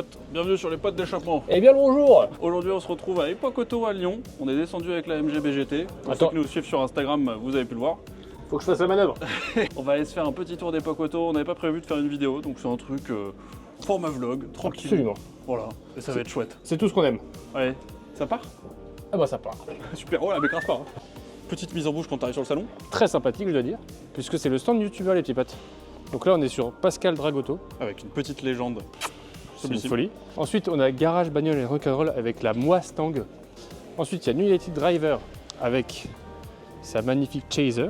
potes, bienvenue sur les potes d'échappement. Eh bien le bonjour. Aujourd'hui on se retrouve à Epoch Auto à Lyon, on est descendu avec la MG BGT. Pour Attends. ceux qui nous suivent sur Instagram, vous avez pu le voir. Faut que je fasse la manœuvre. On va aller se faire un petit tour d'Epoch Auto, on n'avait pas prévu de faire une vidéo, donc c'est un truc format vlog, tranquille. Absolument. Voilà, et ça va être chouette. C'est tout ce qu'on aime. Allez, ça part? Ah bah ça part. Super, oh la m'écrase pas. Hein. Petite mise en bouche quand t'arrives sur le salon. Très sympathique je dois dire, puisque c'est le stand youtubeur les petits potes. Donc là on est sur Pascal Dragotto. Avec une petite légende. C'est une folie. Ensuite on a Garage Bagnole et Rock'n'Roll avec la Mustang. Ensuite il y a Nutility Driver avec sa magnifique Chaser.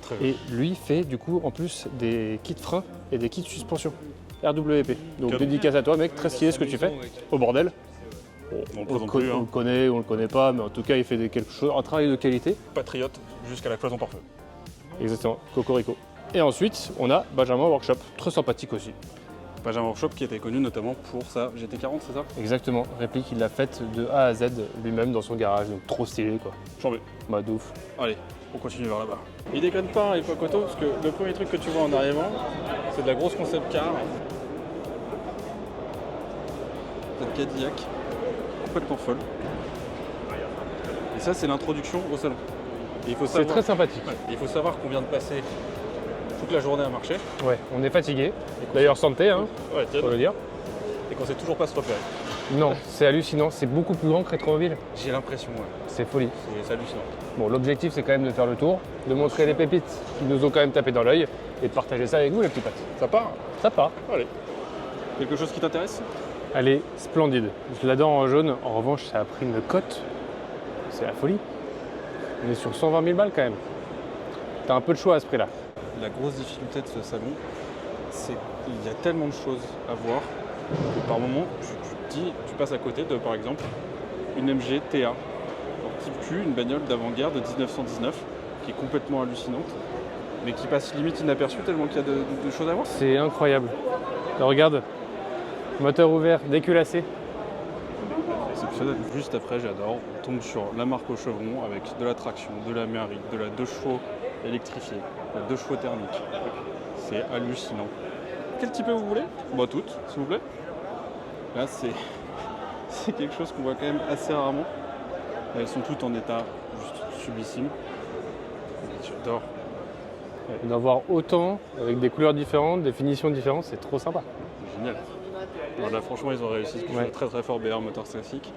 Très bien. Et lui fait du coup en plus des kits freins et des kits suspension RWP. Donc Comme- dédicace à toi mec, très stylé ce que tu fais. Au bordel. On On présente plus, le hein. connaît, on le connaît pas, mais en tout cas il fait quelque chose, un travail de qualité. Patriote jusqu'à la cloison parfait. Exactement, Cocorico. Et ensuite on a Benjamin Workshop, très sympathique aussi. Benjamin Workshop qui était connu notamment pour sa GT40, c'est ça? Exactement, réplique il l'a faite de A à Z lui-même dans son garage, donc trop stylé quoi. Chambé. Bah de ouf. Allez, on continue vers là-bas. Il déconne pas à Epoch Auto parce que le premier truc que tu vois en arrivant, c'est de la grosse concept car. Cette Cadillac, complètement folle. Et ça, c'est l'introduction au salon. Et il faut C'est savoir, très sympathique. Ouais, il faut savoir qu'on vient de passer toute la journée à marcher. Ouais, on est fatigué. D'ailleurs santé, hein, Ouais, tiens. faut le dire. Et qu'on sait toujours pas se repérer. Non, c'est hallucinant, c'est beaucoup plus grand que Rétroville. J'ai l'impression, ouais. C'est folie. C'est hallucinant. Bon, l'objectif c'est quand même de faire le tour, de montrer les pépites qui nous ont quand même tapé dans l'œil et de partager ça avec vous les petits potes. Ça part? Ça part. Allez. Quelque chose qui t'intéresse? Elle est splendide. Je l'adore en jaune. En revanche, ça a pris une cote. C'est la folie. On est sur 120 000 balles quand même. T'as un peu de choix à ce prix-là. La grosse difficulté de ce salon, c'est qu'il y a tellement de choses à voir que par moment, tu passes à côté de, par exemple, une MG TA. Alors, type Q, une bagnole d'avant-garde de 1919, qui est complètement hallucinante, mais qui passe limite inaperçue tellement qu'il y a de choses à voir. C'est incroyable. Là, regarde. Moteur ouvert, déculassé. Exceptionnel. Juste après, j'adore, on tombe sur la marque au chevron avec de la traction, de la méharique, de la 2 chevaux électrifiée, de la 2 chevaux thermique. C'est hallucinant. Quel type vous voulez? Bah toutes, s'il vous plaît. Là, c'est quelque chose qu'on voit quand même assez rarement. Elles sont toutes en état juste sublissime. J'adore. D'en voir autant, avec des couleurs différentes, des finitions différentes, c'est trop sympa. C'est génial. Alors là, franchement, ils ont réussi ce que je Ouais. trouve très très fort BR Motors classique.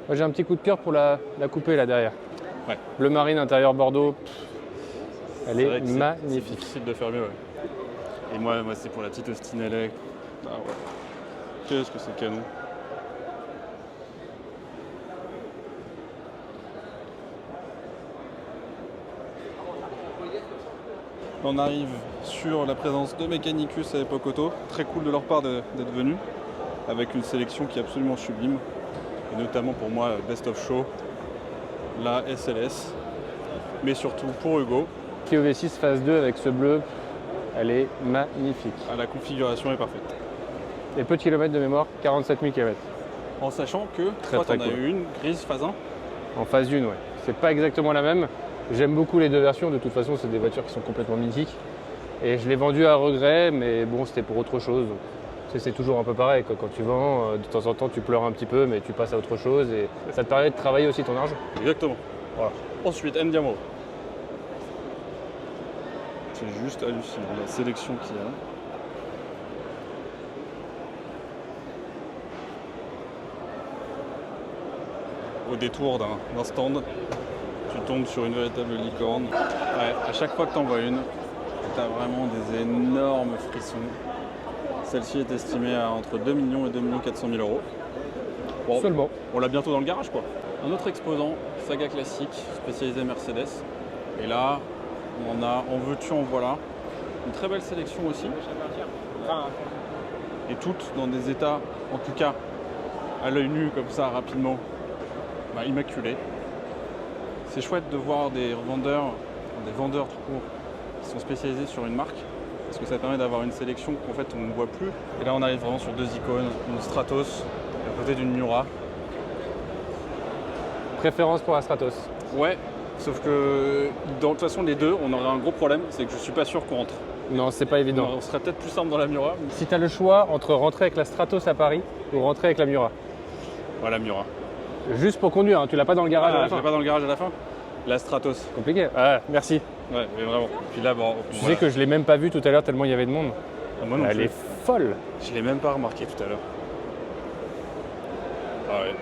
Moi j'ai un petit coup de cœur pour la coupée là derrière. Ouais. Bleu marine, intérieur Bordeaux. Elle C'est vrai est que c'est magnifique. difficile de faire mieux, ouais. Et moi c'est pour la petite Austin LA. Ah ouais. Qu'est-ce que c'est canon. On arrive sur la présence de Mechanicus à Epoch Auto. Très cool de leur part d'être venus, avec une sélection qui est absolument sublime. Et notamment pour moi, Best of Show, la SLS. Mais surtout pour Hugo, Clio V6 phase 2 avec ce bleu, elle est magnifique. la configuration est parfaite. Et peu de kilomètres de mémoire, 47 000 km. En sachant que Très, toi, très t'en as cool. eu une grise phase 1. En phase 1, ouais. C'est pas exactement la même. J'aime beaucoup les deux versions, de toute façon c'est des voitures qui sont complètement mythiques. Et je l'ai vendue à regret, mais bon c'était pour autre chose. Donc, tu sais, c'est toujours un peu pareil, quoi. Quand tu vends, de temps en temps tu pleures un petit peu, mais tu passes à autre chose et ça te permet de travailler aussi ton argent. Exactement. Voilà. Ensuite, Endiamo. C'est juste hallucinant la sélection qu'il y a. Au détour d'un stand, tu tombes sur une véritable licorne. Ouais, à chaque fois que tu en vois une, tu as vraiment des énormes frissons. Celle-ci est estimée à entre 2 millions et 2 400 000 euros. Bon, Seulement. on l'a bientôt dans le garage, quoi. Un autre exposant, Saga classique, spécialisé Mercedes. Et là, on a en veux-tu, en voilà. Une très belle sélection aussi. Et toutes dans des états, en tout cas, à l'œil nu, comme ça, rapidement, immaculés. C'est chouette de voir des vendeurs tout court, qui sont spécialisés sur une marque. Parce que ça permet d'avoir une sélection qu'en fait on ne voit plus. Et là on arrive vraiment sur deux icônes, une Stratos à côté d'une Miura. Préférence pour la Stratos. Ouais, sauf que de toute façon les deux, on aurait un gros problème, c'est que je suis pas sûr qu'on rentre. Non, c'est pas évident. On serait peut-être plus simple dans la Miura. Si tu as le choix entre rentrer avec la Stratos à Paris ou rentrer avec la Miura. Voilà, Miura. Juste pour conduire, hein, tu l'as pas dans le garage à la Je fin. l'ai pas dans le garage à la fin. La Stratos. Compliqué. Ah, merci. Ouais, mais vraiment. Puis là, bon. Tu voilà. sais que je l'ai même pas vu tout à l'heure tellement il y avait de monde. Moi non Elle plus. est folle. Je l'ai même pas remarqué tout à l'heure. Ah ouais.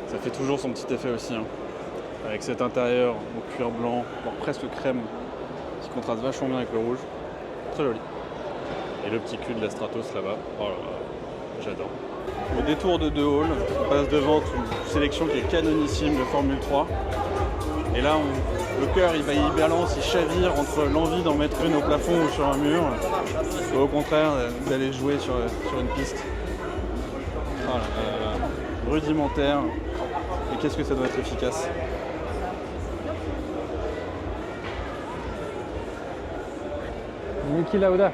Ça fait toujours son petit effet aussi. Hein. Avec cet intérieur au cuir blanc, voire presque crème, qui contraste vachement bien avec le rouge. Très joli. Et le petit cul de la Stratos là-bas. Oh là là, j'adore. Au détour de 2 halls, on passe devant une sélection qui est canonissime de Formule 3. Et là, le cœur, il balance, il chavire entre l'envie d'en mettre une au plafond ou sur un mur, ou au contraire, d'aller jouer sur une piste. Oh là là là. Rudimentaire. Et qu'est-ce que ça doit être efficace. Niki Lauda.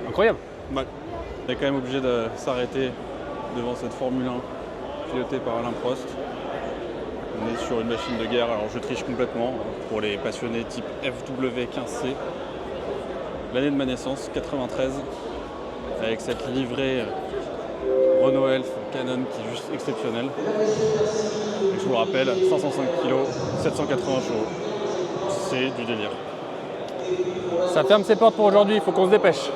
Incroyable. Ouais. On est quand même obligé de s'arrêter devant cette Formule 1 pilotée par Alain Prost. On est sur une machine de guerre, alors je triche complètement pour les passionnés type FW15C. L'année de ma naissance, 93, avec cette livrée Renault Elf Canon qui est juste exceptionnelle. Et je vous le rappelle, 505 kg, 780 chevaux. C'est du délire. Ça ferme ses portes pour aujourd'hui, il faut qu'on se dépêche.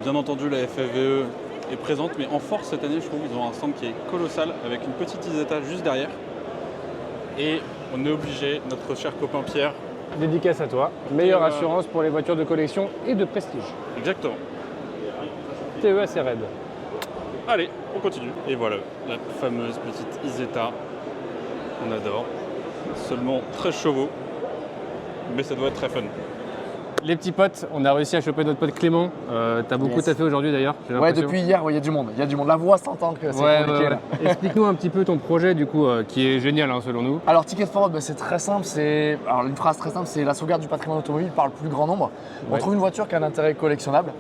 Bien entendu, la FFVE est présente, mais en force cette année, je trouve qu'ils ont un stand qui est colossal, avec une petite Isetta juste derrière. Et on est obligé, notre cher copain Pierre. Dédicace à toi. Meilleure assurance pour les voitures de collection et de prestige. Exactement. TES et RED. Allez, on continue. Et voilà, la fameuse petite Isetta. On adore. Seulement 13 chevaux, mais ça doit être très fun. Les petits potes, on a réussi à choper notre pote Clément. T'as beaucoup taffé aujourd'hui d'ailleurs, j'ai Ouais, l'impression. depuis hier, il y a du monde. Il y a du monde. La voix s'entend que c'est Ouais, compliqué. ouais. Là. Explique-nous un petit peu ton projet du coup, qui est génial hein, selon nous. Alors, Ticket Forward, c'est très simple. Alors, une phrase très simple, c'est la sauvegarde du patrimoine automobile par le plus grand nombre. On Ouais. trouve une voiture qui a un intérêt collectionnable.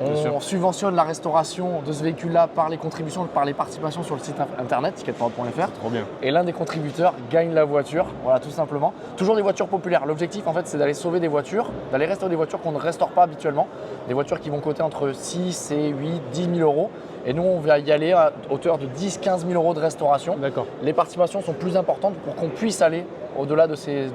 Bien sûr. On subventionne la restauration de ce véhicule-là par les contributions, par les participations sur le site internet ticketforward.fr. Trop bien. Et l'un des contributeurs gagne la voiture, voilà tout simplement. Toujours des voitures populaires. L'objectif en fait c'est d'aller sauver des voitures, d'aller restaurer des voitures qu'on ne restaure pas habituellement. Des voitures qui vont coûter entre 6 et 8, 10 000 euros. Et nous on va y aller à hauteur de 10-15 000 euros de restauration. D'accord. Les participations sont plus importantes pour qu'on puisse aller au-delà de ces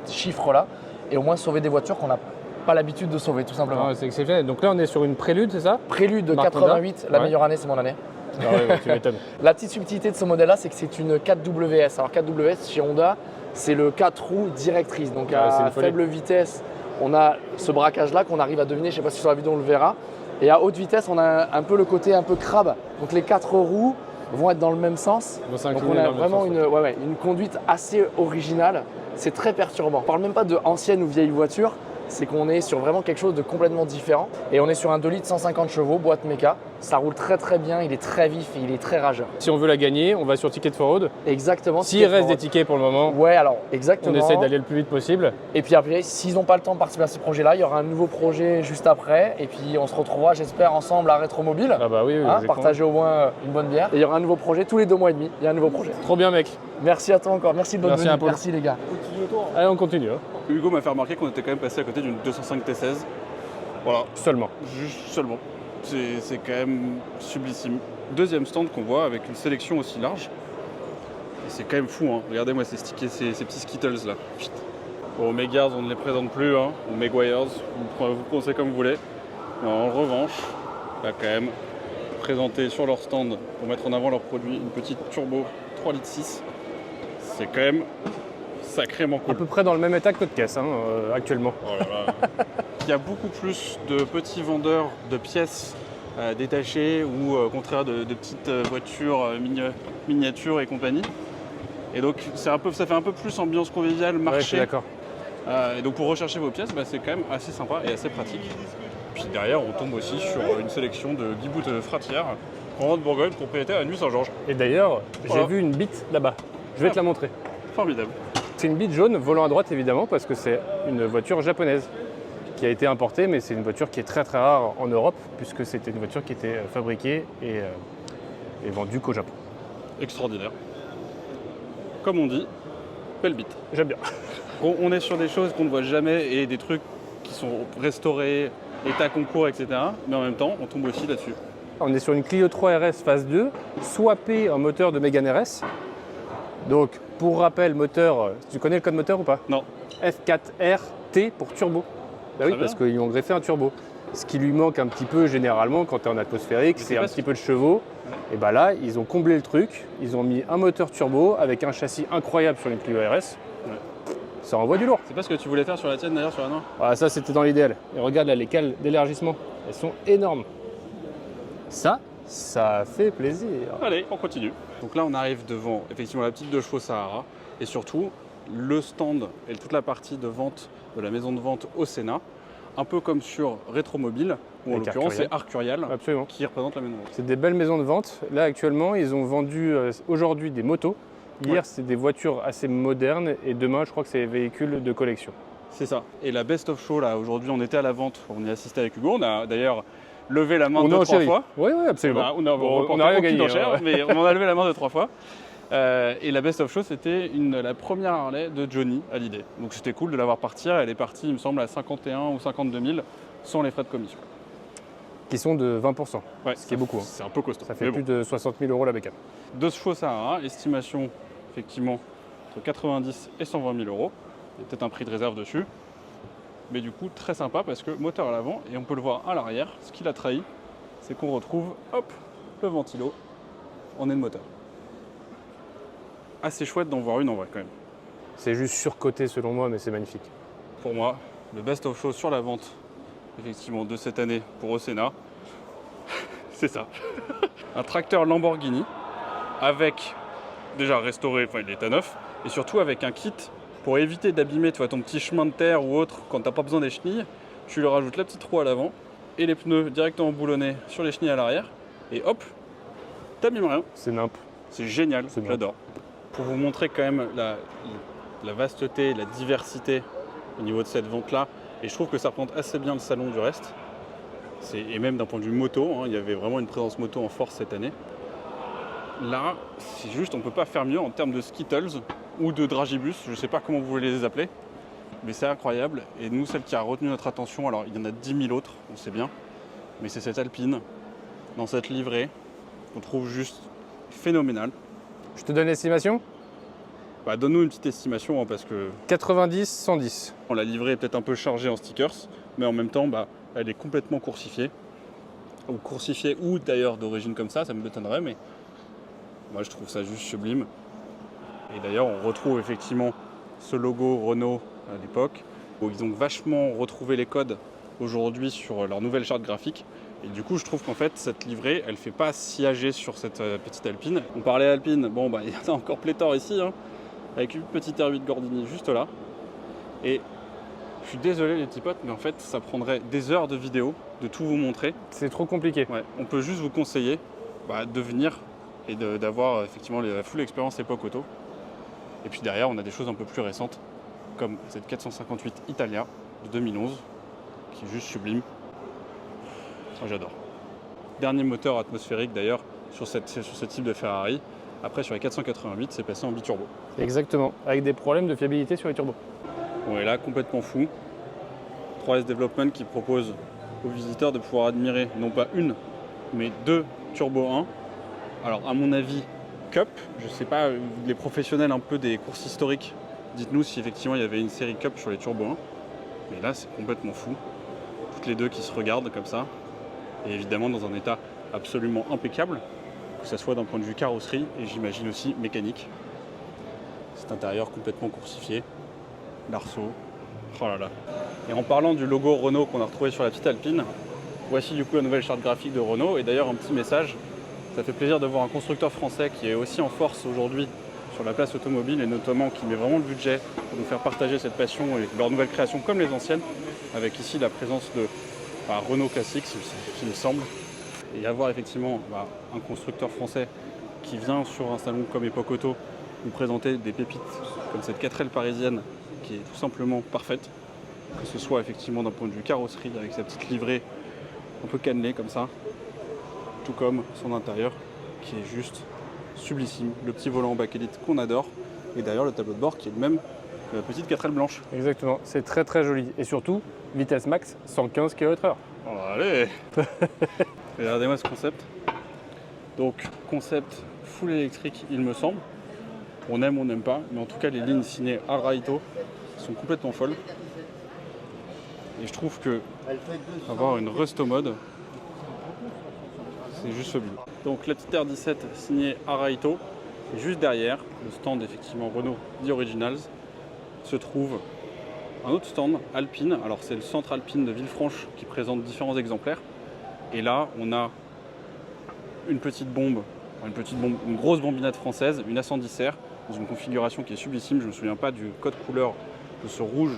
chiffres-là et au moins sauver des voitures qu'on n'a pas l'habitude de sauver tout simplement. Ah, c'est exceptionnel. Donc là on est sur une prélude, c'est ça? Prélude de Marque 88, Honda. la Ouais. meilleure année c'est mon année. Ah ouais, tu m'étonnes. La petite subtilité de ce modèle-là, c'est que c'est une 4WS. Alors 4WS chez Honda, c'est le 4 roues directrice. Donc c'est à une folie. faible vitesse, on a ce braquage-là qu'on arrive à deviner. Je ne sais pas si sur la vidéo on le verra. Et à haute vitesse, on a un peu le côté un peu crabe. Donc les 4 roues vont être dans le même sens. Vont Donc s'incliner on dans a le même vraiment sens, une conduite assez originale. C'est très perturbant. On ne parle même pas de ancienne ou vieille voiture. C'est qu'on est sur vraiment quelque chose de complètement différent. Et on est sur un 2 litres 150 chevaux, boîte méca. Ça roule très très bien, il est très vif et il est très rageur. Si on veut la gagner, on va sur Ticket Forward. Exactement. S'il reste des tickets pour le moment, Ouais, alors on exactement. essaie d'aller le plus vite possible. Et puis après, s'ils n'ont pas le temps de participer à ce projet-là, il y aura un nouveau projet juste après. Et puis on se retrouvera, j'espère, ensemble à Rétromobile. Ah bah oui, oui, Hein, logiquement. partager au moins une bonne bière. Et il y aura un nouveau projet tous les 2 mois et demi. Il y a un nouveau projet. Trop bien mec. Merci à toi encore. Merci de votre Merci venue. à Paul. Merci les gars. Allez, on continue. Hein. Hugo m'a fait remarquer qu'on était quand même passé à côté d'une 205 T16. Voilà, Seulement. juste seulement. C'est quand même sublissime. Deuxième stand qu'on voit avec une sélection aussi large. Et c'est quand même fou, hein. Regardez-moi ces petits Skittles là. Chut. Bon, Megars, on ne les présente plus, hein. Ou Meguiars, vous pensez comme vous voulez. Mais en revanche, là quand même, présenter sur leur stand pour mettre en avant leurs produits une petite turbo 3 litres 6. C'est quand même sacrément À cool. peu près dans le même état que notre caisse hein, actuellement. Oh là là. Il y a beaucoup plus de petits vendeurs de pièces détachées ou au contraire de petites voitures miniatures et compagnie. Et donc ça fait un peu plus ambiance conviviale, Ouais, je suis marché. d'accord. Et donc pour rechercher vos pièces, c'est quand même assez sympa et assez pratique. Puis derrière, on tombe aussi sur une sélection de Guy Bout Fratière, Grand de Bourgogne, propriétaire à Nuit-Saint-Georges. Et d'ailleurs, j'ai Voilà. vu une bite là-bas. Je vais te la montrer. Formidable. C'est une bite jaune, volant à droite évidemment, parce que c'est une voiture japonaise qui a été importée, mais c'est une voiture qui est très très rare en Europe, puisque c'était une voiture qui était fabriquée et vendue qu'au Japon. Extraordinaire. Comme on dit, belle bite. J'aime bien. On est sur des choses qu'on ne voit jamais et des trucs qui sont restaurés, état concours, etc. Mais en même temps, on tombe aussi là-dessus. On est sur une Clio 3 RS phase 2, swappé en moteur de Mégane RS. Donc, pour rappel, moteur, tu connais le code moteur ou pas? Non. F4RT pour turbo. Bah oui, Très parce bien. qu'ils ont greffé un turbo. Ce qui lui manque un petit peu généralement quand tu es en atmosphérique, c'est un petit peu de chevaux. Et bah là, ils ont comblé le truc. Ils ont mis un moteur turbo avec un châssis incroyable sur une Clio RS. Ouais. Ça envoie du lourd. C'est pas ce que tu voulais faire sur la tienne d'ailleurs, sur la noire? Voilà, ça c'était dans l'idéal. Et regarde là, les cales d'élargissement, elles sont énormes. Ça fait plaisir. Allez, on continue. Donc là, on arrive devant effectivement la petite 2 chevaux Sahara et surtout le stand et toute la partie de vente de la maison de vente au Sénat, un peu comme sur Rétromobile, où en Avec l'occurrence c'est Arcurial. Arcurial Absolument. qui représente la maison de vente. C'est des belles maisons de vente. Là actuellement, ils ont vendu aujourd'hui des motos. Hier, Ouais. c'est des voitures assez modernes et demain, je crois que c'est des véhicules de collection. C'est ça. Et la Best of Show, là, aujourd'hui, on était à la vente, on y assistait avec Hugo, on a d'ailleurs levé la main On est 2-3 enchéri. fois. Oui, absolument. On a On a rien gagné, d'enchères, hein. mais on en a levé la main 2-3 fois. Et la Best of Show, c'était la première Harley de Johnny à l'idée. Donc c'était cool de la voir partir. Elle est partie, il me semble, à 51 ou 52 000 sans les frais de commission. Qui sont de 20%. Ouais, Ce qui est beaucoup, hein. C'est un peu costaud. Ça fait Mais plus de 60 000 € la bécane. 2 chevaux Sahara, estimation effectivement entre 90 et 120 000 €. Il y a peut-être un prix de réserve dessus. Mais du coup, très sympa parce que moteur à l'avant et on peut le voir à l'arrière. Ce qui l'a trahi, c'est qu'on retrouve, hop, le ventilo en nez de moteur. Assez chouette d'en voir une en vrai quand même. C'est juste surcoté selon moi, mais c'est magnifique. Pour moi, le best of show sur la vente, effectivement, de cette année pour Osena, c'est ça. Un tracteur Lamborghini avec, déjà restauré, enfin il est à neuf, et surtout avec un kit pour éviter d'abîmer ton petit chemin de terre ou autre quand t'as pas besoin des chenilles. Tu lui rajoutes la petite roue à l'avant et les pneus directement boulonnés sur les chenilles à l'arrière, et hop, t'abîmes rien. C'est nimp. C'est génial, C'est bien. j'adore. Pour vous montrer quand même la vasteté, la diversité au niveau de cette vente-là, et je trouve que ça représente assez bien le salon du reste. Et même d'un point de vue moto, hein, il y avait vraiment une présence moto en force cette année. Là, c'est juste, on ne peut pas faire mieux en termes de Skittles ou de Dragibus, je ne sais pas comment vous voulez les appeler, mais c'est incroyable. Et nous, celle qui a retenu notre attention, alors il y en a 10 000 autres, on sait bien, mais c'est cette Alpine, dans cette livrée, qu'on trouve juste phénoménale. Je te donne l'estimation Bah, donne-nous une petite estimation, hein, parce que 90, 110. la livrée est peut-être un peu chargée en stickers, mais en même temps, bah, elle est complètement coursifiée. Ou d'ailleurs d'origine comme ça me m'étonnerait, mais moi je trouve ça juste sublime. Et d'ailleurs, on retrouve effectivement ce logo Renault à l'époque, où ils ont vachement retrouvé les codes aujourd'hui sur leur nouvelle charte graphique. Et du coup, je trouve qu'en fait, cette livrée, elle fait pas siéger sur cette petite Alpine. On parlait Alpine, bon, bah, il y en a encore pléthore ici, hein, avec une petite R8 Gordini juste là. Et je suis désolé les petits potes, mais en fait, ça prendrait des heures de vidéo de tout vous montrer. C'est trop compliqué. Ouais, on peut juste vous conseiller de venir et d'avoir effectivement la full expérience époque auto. Et puis derrière, on a des choses un peu plus récentes, comme cette 458 Italia de 2011, qui est juste sublime. Moi, j'adore. Dernier moteur atmosphérique d'ailleurs sur ce type de Ferrari. Après, sur les 488, c'est passé en biturbo. Exactement. Avec des problèmes de fiabilité sur les turbos. On est là complètement fou. 3S Development qui propose aux visiteurs de pouvoir admirer non pas une, mais 2 Turbo 1. Alors à mon avis, Cup, je sais pas, les professionnels un peu des courses historiques, dites-nous si effectivement il y avait une série Cup sur les Turbo 1. Mais là c'est complètement fou. Toutes les deux qui se regardent comme ça. Et évidemment dans un état absolument impeccable, que ce soit d'un point de vue carrosserie et j'imagine aussi mécanique. Cet intérieur complètement coursifié. L'arceau. Oh là là. Et en parlant du logo Renault qu'on a retrouvé sur la petite Alpine, voici du coup la nouvelle charte graphique de Renault. Et d'ailleurs un petit message, ça fait plaisir de voir un constructeur français qui est aussi en force aujourd'hui sur la place automobile et notamment qui met vraiment le budget pour nous faire partager cette passion et leurs nouvelles créations comme les anciennes, avec ici la présence de Renault classique, s'il me semble. Et avoir effectivement un constructeur français qui vient sur un salon comme Époque Auto nous présenter des pépites comme cette 4L parisienne qui est tout simplement parfaite, que ce soit effectivement d'un point de vue carrosserie avec sa petite livrée un peu cannelée comme ça, tout comme son intérieur qui est juste sublissime, le petit volant en bakélite qu'on adore et d'ailleurs le tableau de bord qui est le même la petite 4L blanche. Exactement, c'est très très joli. Et surtout, vitesse max 115 km/h. Oh, allez. Regardez-moi ce concept. Donc concept full électrique il me semble. On aime, on n'aime pas, mais en tout cas les lignes signées Araito sont complètement folles. Et je trouve que avoir une Resto Mode, c'est juste fabuleux. Donc la petite R17 signée Araito, et juste derrière, le stand effectivement Renault The Originals, se trouve un autre stand Alpine. Alors c'est le centre Alpine de Villefranche qui présente différents exemplaires. Et là on a une petite bombe, une grosse bombinette française, une A110R, dans une configuration qui est sublissime. Je ne me souviens pas du code couleur de ce rouge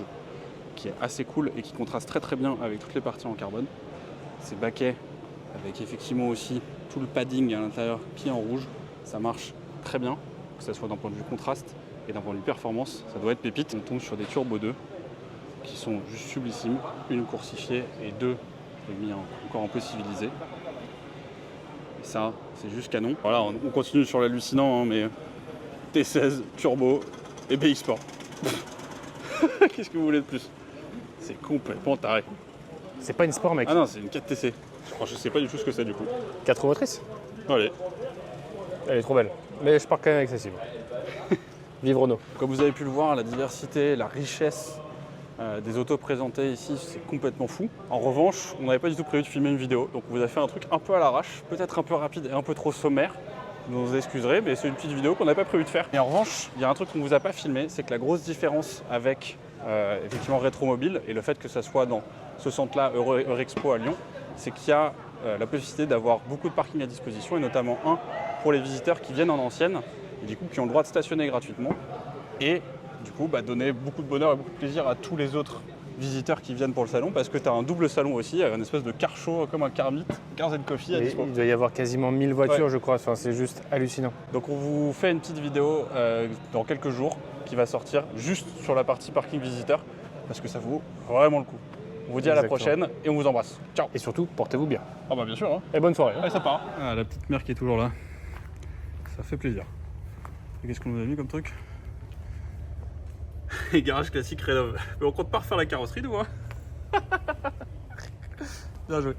qui est assez cool et qui contraste très très bien avec toutes les parties en carbone. Ces baquets avec effectivement aussi tout le padding à l'intérieur qui est en rouge, ça marche très bien, que ce soit d'un point de vue contraste et d'un point de vue performance, ça doit être pépite. On tombe sur des Turbo 2 qui sont juste sublissimes, une coursifiée et deux encore un peu civilisés. Et ça, c'est juste canon. Voilà, on continue sur l'hallucinant, hein, mais T16, Turbo et BX Sport. Qu'est-ce que vous voulez de plus? C'est complètement taré. C'est pas une sport, mec. Ah non, c'est une 4TC. Je sais pas du tout ce que c'est du coup. 4 roues motrices. Allez. Elle est trop belle. Mais je pars quand même accessible. Vive Renault. Comme vous avez pu le voir, la diversité, la richesse des autos présentées ici, c'est complètement fou. En revanche, on n'avait pas du tout prévu de filmer une vidéo, donc on vous a fait un truc un peu à l'arrache, peut-être un peu rapide et un peu trop sommaire. Vous nous excuserez, mais c'est une petite vidéo qu'on n'avait pas prévu de faire. Et en revanche, il y a un truc qu'on ne vous a pas filmé, c'est que la grosse différence avec effectivement Rétromobile et le fait que ça soit dans ce centre-là, Eurexpo à Lyon, c'est qu'il y a la possibilité d'avoir beaucoup de parking à disposition, et notamment un pour les visiteurs qui viennent en ancienne, et du coup qui ont le droit de stationner gratuitement, et du coup donner beaucoup de bonheur et beaucoup de plaisir à tous les autres visiteurs qui viennent pour le salon, parce que tu as un double salon aussi, un espèce de car show comme un car meet, Cars & Coffee à Et dispo. il doit y avoir quasiment 1000 voitures, Ouais. je crois. Enfin, c'est juste hallucinant. Donc on vous fait une petite vidéo dans quelques jours qui va sortir juste sur la partie parking visiteur, parce que ça vaut vraiment le coup. On vous dit à la Exactement. prochaine et on vous embrasse. Ciao. Et surtout, portez-vous bien. Ah bah bien sûr, hein. Et bonne soirée. Allez, ça part. Ah, la petite mère qui est toujours là. Ça fait plaisir. Et qu'est-ce qu'on nous a mis comme truc? Garage classique rénov. Mais on compte pas refaire la carrosserie, nous, hein. Bien joué.